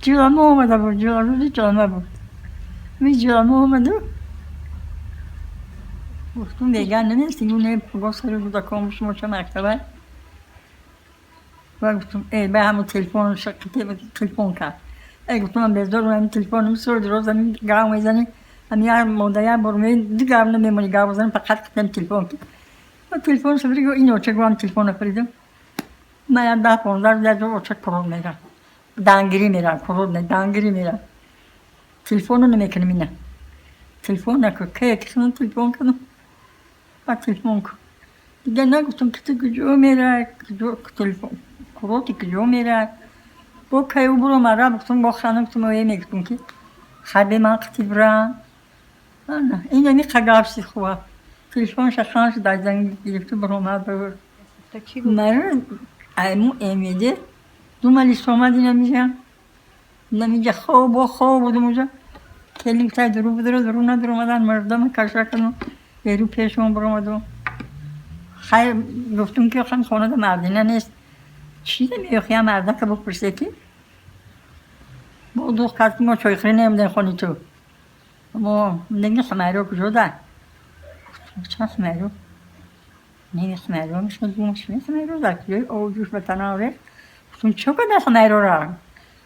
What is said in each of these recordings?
جلوم آمده بود، جلوم بود. می جلوم آمده گفتم بگن نمیستی اونه گفت رو بودا کنمش موچه مکتبه و گفتم به همون تلفن شکل تلفن کرد گفتم من بزدار رو همین تلفن سر دروز همین گام میزنی همین هر مدعی برمی دیگه هم نمیمونی گام بزنم فقط کتم تلفن کرد و تلفن سفری گفت اینو چه گوام تلفن خریدم من 10-15 دو چه کرد میرم دانگری میرم کرد نه دانگری میرم تلفن رو نمیکنم اینه تلفن نکن که کسان تلفن کنم با تلفن کن دیگه نگفتم که تو کجا میره تلفن کروتی کجا میره با که او برو مرا گفتم با خانم گفتم اوه میگفتم که خبه من قطی برم نه این یعنی قگابسی خواه تلفنش خانش در زنگ گرفته برو مرا ببر مرا ایمو امیده دو ملیس آمدی نمیگه خواب بودم اونجا کلیم تای درو ندرو اومدن مردم کشا کنم بیرو پیشون برو اومدم خیر گفتم که خانه ده مردینه نیست چی نمیخوایی مرده که بپرسه که با دو کسی ما چای خیلی نمیدن خانی تو ما نگه خمیرو کجا ده چه خمیرو نگه خمیرو میشه دومش نگه خمیرو در کجای آجوش به تناره گفتم چه کنه خمیرو را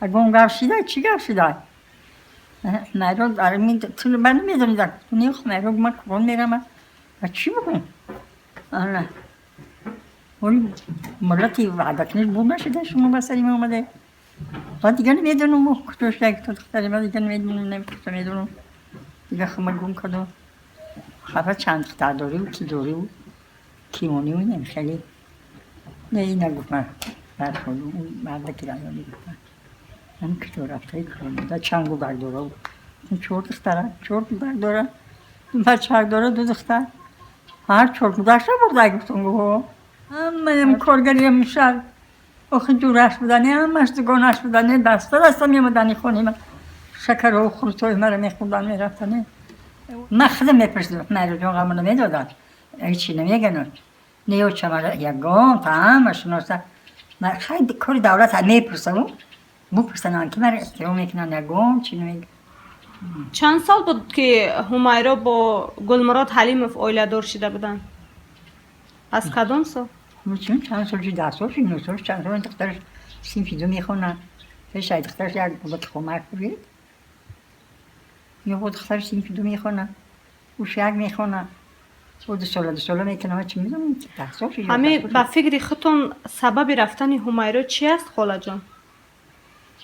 اگه اون گفشیده چی گفشیده خمیرو داره میدونی من نمیدونی در تو نگه خمیرو من کن میرم و چی بکنم آره ولی ملتی وعدت نیست بود نشده شما بسریم اومده و دیگه نمیدونم کتوش که تو دختری من دیگه نمیدونم دیگه خمر گم کردم خفه چند دختر داری و کی داری و کیمونی و نمی خیلی نه این نگفت من برخواد اون مرد که رایانی گفت من که تو رفته کنم در چنگو برداره بود این چهار دختره برداره این بچه داره دو دختر هر چهار داشته برده گفتم گفت همه کارگری میشه آخه جورش بودنی همش دگانش بودنی دسته میامدنی خونی من شکر و خورتوی مرا میخوندن میرفتنی من خودم میپرسیدم مرا جان غمونو میدادن هیچی نمیگن نیو چه مرا یگان تا همش نوسته من خیلی کاری دولت هم میپرسم بپرسن که مرا احترام میکنن یگان چی نمیگن چند سال بود که همیرا با گلمراد حلیموف اویله دار شده بودن؟ از کدام سال؟ چند سال 10 سالش 9 سالش چند سال دخترش سیمفی دو میخونن شاید دخترش یک بود خمر کنید یا بود دخترش سیمفی دو میخونن اوش یک میخونن و دو ساله میکنم چی میدونم 10 سالش همه با فکر خودتون سبب رفتن همیرا چی است خاله جان؟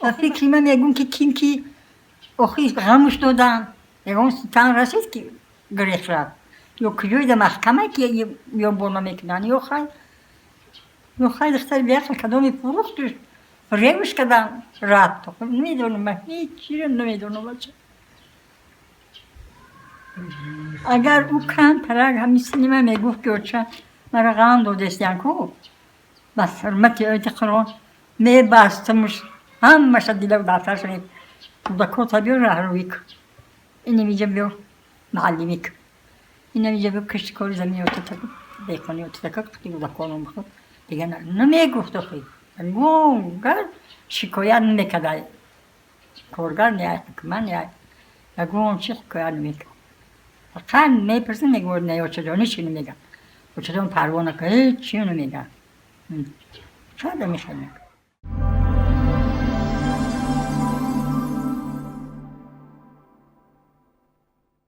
با فکر من میگم که کیم که آخی غمش دادن میگم تن رسید که گریخ رفت یا کجای ده محکمه که یا بالا میکنن یا خیلی دختر بیاخل کدامی فروختش ریمش کدن رد تا نمیدونم من هیچی رو نمیدونم بچه اگر او کن پرگ همی سینما میگفت که چه مرا غم دادستیان کو بس حرمتی ایت قرآن میبستمش همش دیده و دفترش نید بودکو تبیو رهروی کن اینه میجه بیو معلمی کن اینه میجه بیو کشت کاری زمین اوتا تکن بیخونی اوتا تکن دیگه بودکانو بخون دیگه نمیگفت خیلی گونگر شکایت نمیکرد کارگر نیست من نیست گون چی شکایت نمیکرد فقط میپرسن میگوید نه چجانی چی نمیگن و چجان پروانه که هیچ چی نمیگن شاید میخواید